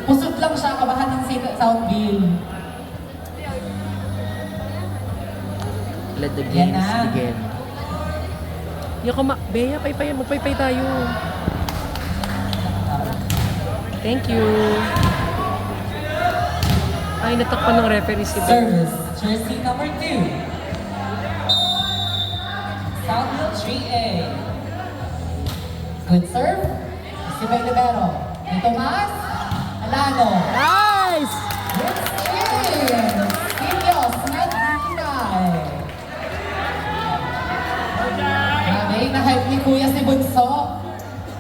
Pusot lang siya, kabahan ng Southville. Let the Yan games na. begin. Yung Bea, paypay, magpaypay tayo. Thank you. Ay, natakpan ng referee si Bea. Service, jersey number 2. Southville 3A. Good serve. Si Bea Libero. Ni Tomas. Alano. Nice! Good steam. Sirios. Nagkakay. Grabe, na-hype ni Kuya si Bunso.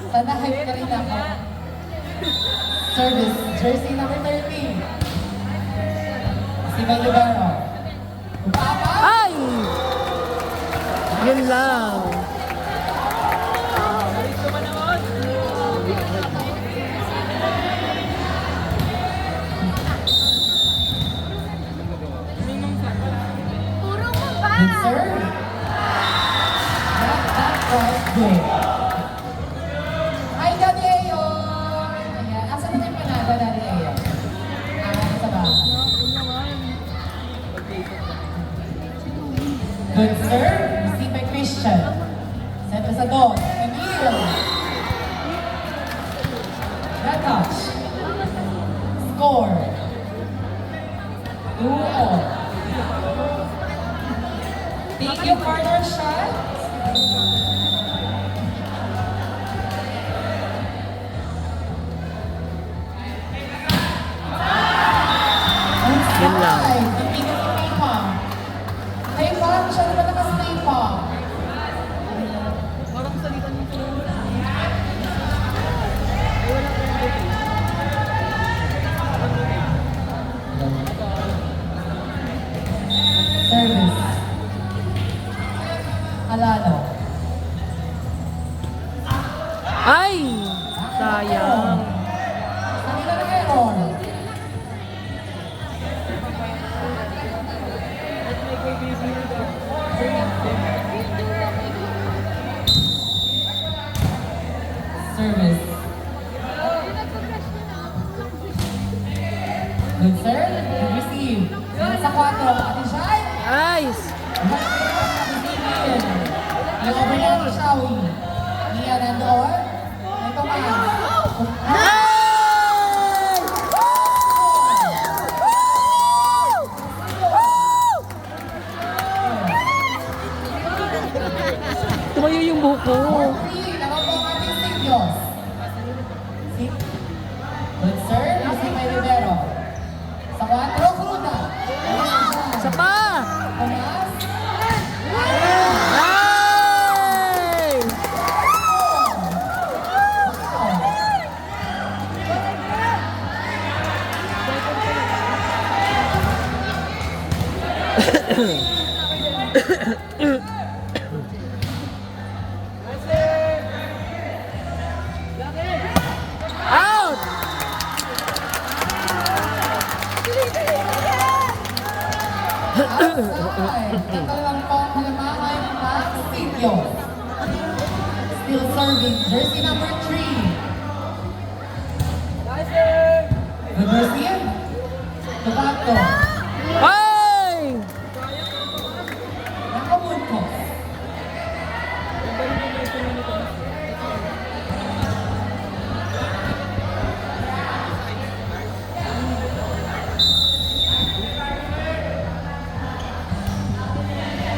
Sana hype ka rin ako. Service, jersey number 30. Si Bea Libero. Upapa. Ay! Yun lang. Good serve. That was good. Hi, Daddy Ayon! Ayan. Asan na yung panada, Daddy Ayon? Sa bahay. Good serve. Received by Christian. Set to sa dos. Emil. That touch. Score. 2-0. Thank you, partner shot. Yun lang. Hey, parang siya naman nakastay pa. Service. Alano. Ay! Sayang. Kanila na error. Service. Good serve. Good receive. Sa 4. Ate Shai. Nice! Yung overlap ni Shawi. Nia nandoon. Ito pa. Tumayo yung buko. 4-3. Naman po ang ating Sirios. Good serve. Receive by Rivero. Sa 4. Cruda. Isa pa! Tomas. Nice! Out! Outside. Ito lang po ang halamahan ng Sirios. Still serving. Jersey number 3. Good receive. Tubato. Ay! Nakabunko.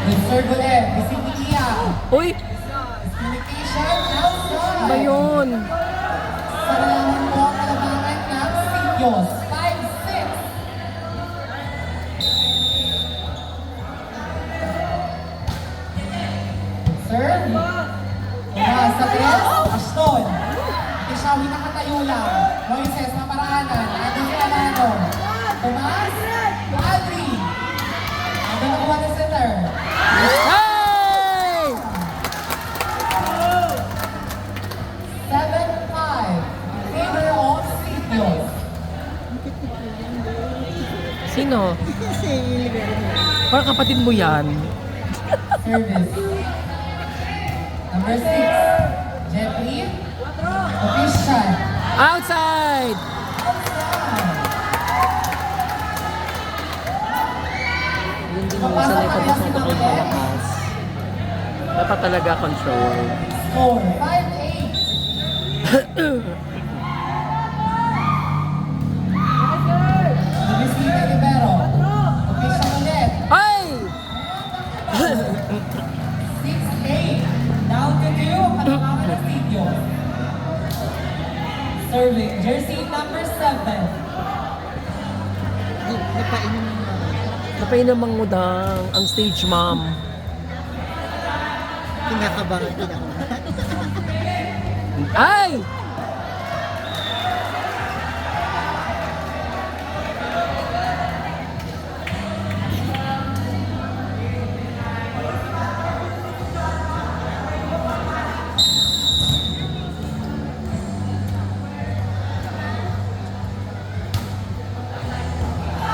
Good serve ulit. Receive ni Iya. Uy! Communication outside. Ba yun? Sa nalaman po ang kalabangan ng Sirios. 5-6. Serve. Tumas sa 3. Ashton. Ishawi nakatayo lang. Moises na paraanan. Ado si Alano. Tumas. Adri. Ado nakuha na center. Hey! 7-5. Favor of Sirios. Sino? Parang kapatid mo yan. Service. Number 6. Jeffrey. Official. Outside! Outside. sanay pa kaya sa si ito kung Manglet. malakas. Dapat talaga control. Score, 5-8. Receive by Libero. Okay siya ulit. Ay! 6-8. Down to 2. Panamangan ng Sitio. Serving, jersey number 7. Napainom ang udang ang stage mom. Kinakabahan din ako. Ay!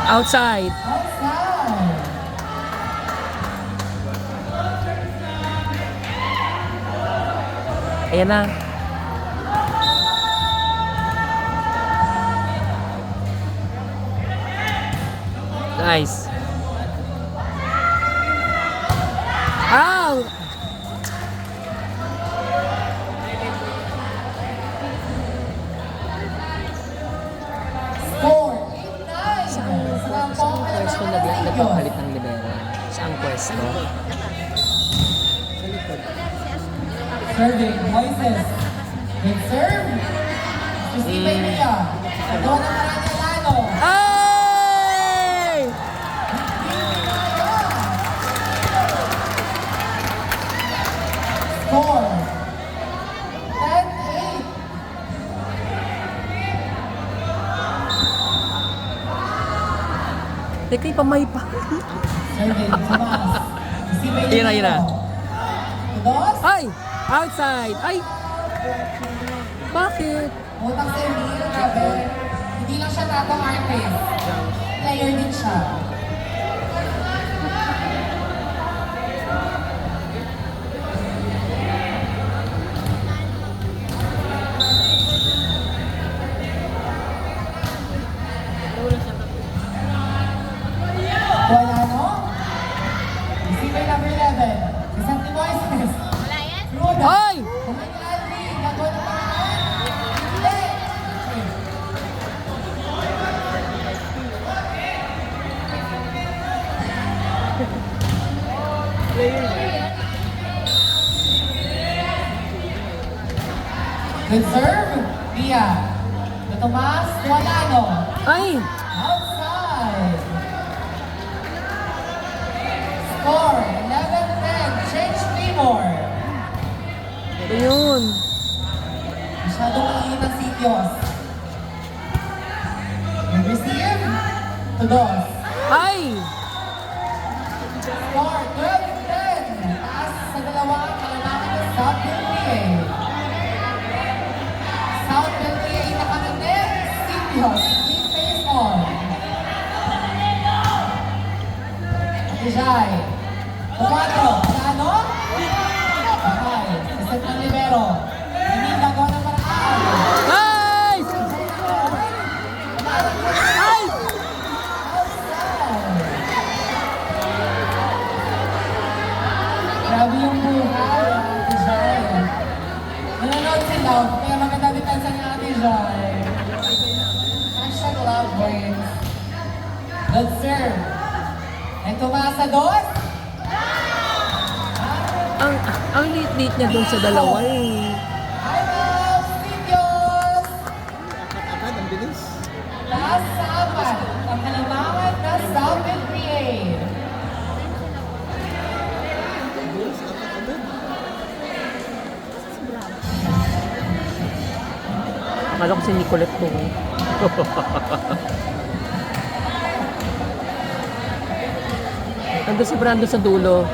Outside. Outside. Ayan na. Nice. Ow! Score, 8-9. Saan pwesto nagpapalit ng libero? Saan pwesto? Serving, Moises. Good serve. Receive by Mia. Agawa ng Maranelano. Ay! Score, 10-8. Teka, ipamay pa. Serving, Tomas. Receive by Yun na, yun na. Dos. Ay! Outside! Ay! Bakit? Utang sa Emil, grabe. Hindi lang siya tato artist. Player din siya. Wala, no? Receiver number 11. Si Santi Moises. Wala yan? Ruda. Ay! Bumalik na Alvin. Nagawa ng paraan. Hindi. Good serve. Pia. De Tomas. Tualano. Ay! Outside. Score. 11-10. Change Timor. Ano yun? Masyadong mainit ang Sitios. Receive. Tudos. Ay! Score. 12-10. Taas sa dalawa. Kalamangan ng South PLPA. South PLPA nakananin. Sitios. Team face on. Atijay. Tumato. Ano? Okay. Isip ng libero. Hindi nagawa ng paraan. Ay! Ay! Grabe yung buhay, Ate Jai. Nanonood sila, kaya maganda depensa ni Ate Jai. Hashtag love wins. Good serve. And tumasa dos. Ang liit-liit niya doon sa dalawa eh. I love Sitios. Agad, ang bilis. Taas sa apat. Ang kalamangan na South and Create. Ang bilis, agad. Akala ko si Nicolette to. Nandun si Brando sa dulo.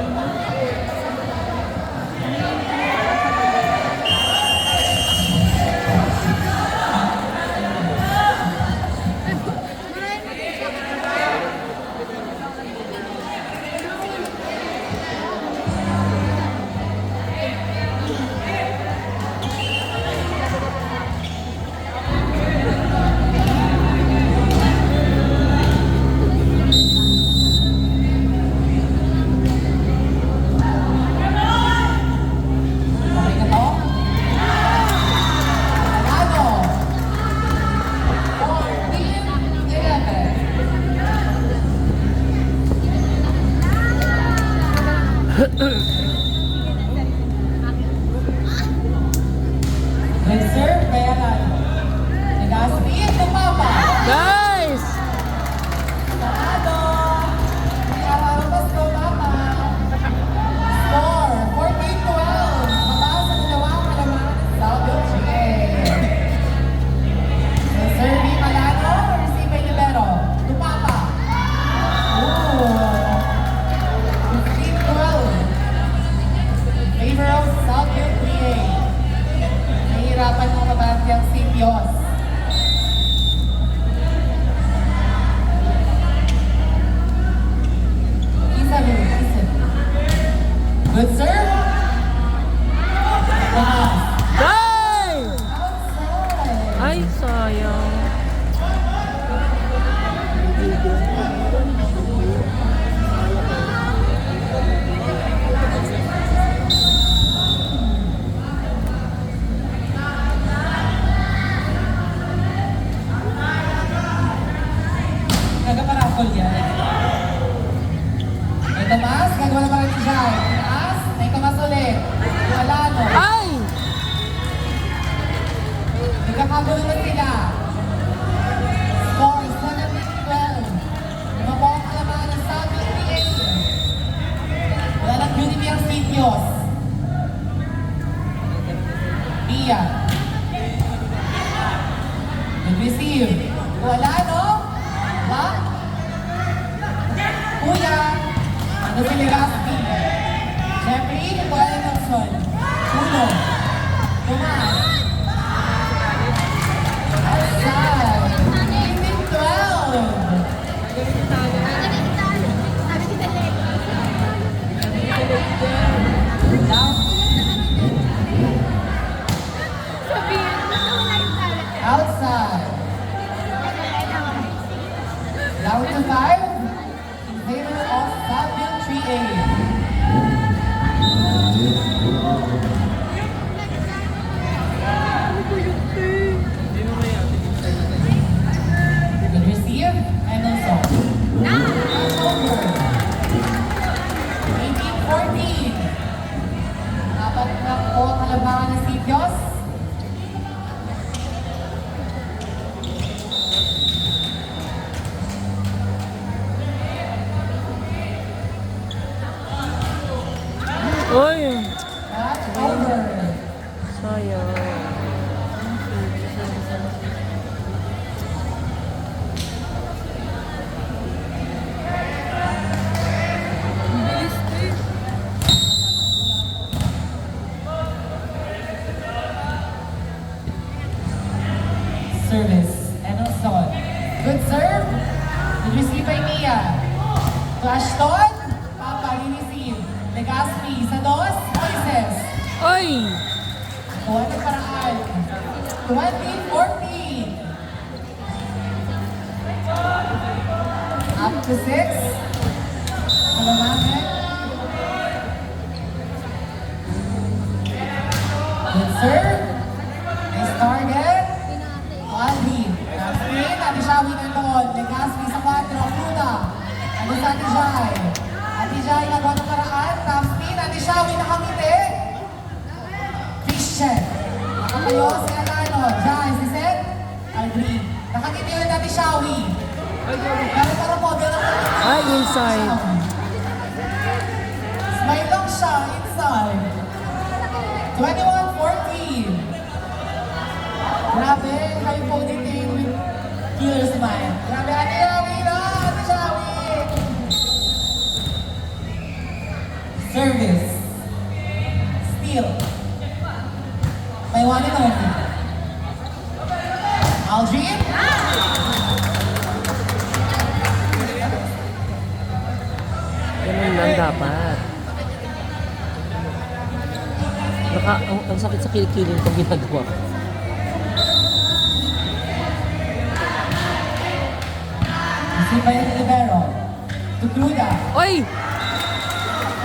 Good serve, kaya lalo. Legaspi, tumapa. Nice! Sarado. Arapas, tumapa. Score, 14-12. Mabasa sa dalawang kalamangan ng South LGA. Good serve, Malano. Receive by Libero. Tumapa. Ooh. 15-12. Favor of South LGA. Nahihirapan ng kabatyang Sipios. Isa. Good serve. Ay! Outside. Ay, sayang. Nagaparapol yan. May tamas, gagawa na ba rin siya? Taas, may tamas ulit. Wala no. Ay! Nagkakagulo na sila. Score 17-12. Lumabo ang kalamangan ng South LPA. Wala ng unity ang Sipios. Pia. Nag-receive. Wala no? Ha? Kuya. Ano si Legaspi? Jeffrey, wala ng son. Uno. Tomas. Outside. 18-12. Down. Outside. Down to 5. In favor of Southville 3A. Good receive. And also. Over. 18-14. Dapat na po ang kalabangan ng Sipios. Uy! That's over. Sayang. Service. Enelson. Good serve. Good receive by Mia. Flash ton. Papa, re-receive. Legaspi. Sa dos. Moises. Ay! Kuha ng paraan. 20-14. Up to 6. Kalamangan. Good serve. Nice target. Alvin. Gaspi. Natishawi na doon. Legaspi sa 4. Fruta. Ano sa Atijay? Atijay nagawa ng paraan. Gaspi. Natishawi nakangiti. Christian. Nakatayo si Alano. Jai. Si Seth. Alvin. Nakangiti ulit Natishawi. Pero para po. Ay, inside. Smile lang siya. Inside. 21-14. Grabe, kayo po dito with killer smile. Grabe, Ate Shawi na! Ate Shawi! Service. Steal. May one and only. Aldrin? Ganun lang dapat. Ang sakit sa kilikilin pag ginagawa ko. Si Bayan Libero. Tutruda. Oy!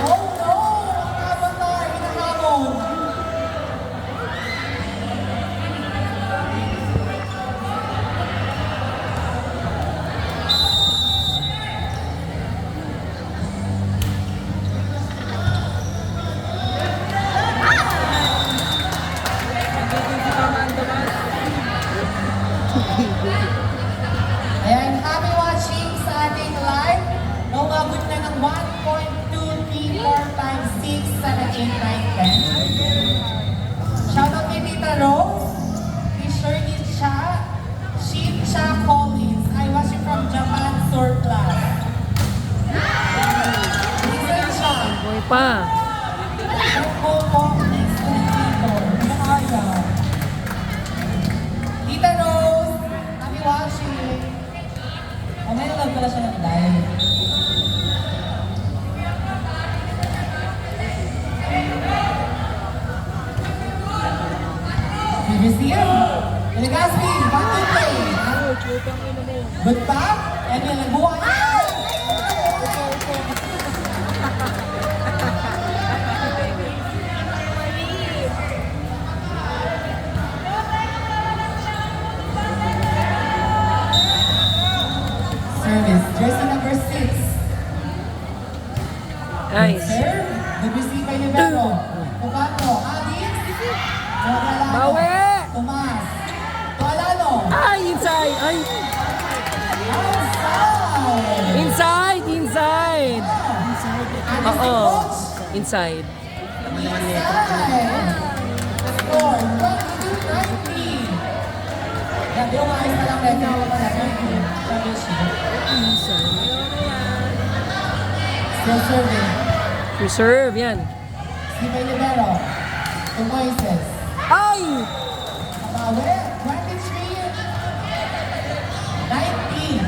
Oh no! Ang avatar! Hinahamon! Ayan, happy watching sa ating live. Umabot na ng 1.234 times 6, 7, 8, 9, 10. Shoutout kay Tita Rose, kay Shirley Cha, Shin Cha Collins. I watch you from Japan Surplus. Lisa Cha. Boy pa. Ako po, next to dito. Kaya. Tita Rose, happy watching. O, may nalog pala siya ng live. Receive. Legaspi, back to play. Good back. Emil, nagbuhay. Service, jersey number 6. Nice. Serve. Good receive by Libero. Pukato, Adis. Mogalano. Bawi! Tomas. Tualano. Ay, inside! Ay! Outside. Inside! Inside! Adis Oo. coach. Inside. Inside. Score, 22-19. Grabe, umayos na lang rin. Still serving. Reserve, yan. Si May Libero. To Moises. Ay! Abawe, 23-19.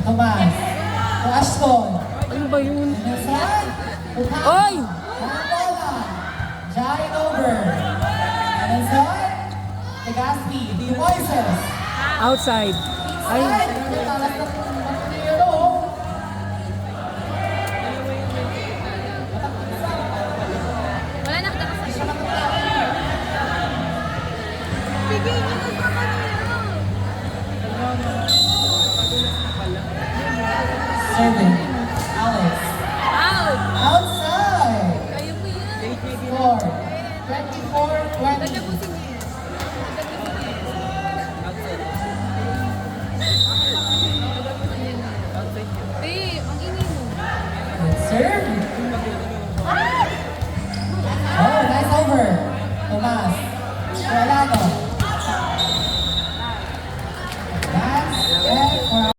Tomas. To Ashton. Ano ba yun? Nasaan? Upan. Oy! Mantola. Giant over. Nasaan? Legaspi. To Moises. Outside. Ay! Talas na pagkakilito. Wala na kita kasi. Bigay niyo na sa kanila. Serving. Alex. Out! Outside. Kayo po yan. Score. 24-20. Tapusin niyo. Ang ingay mo. Serve. Oh, nice over. Tomas. Tualano.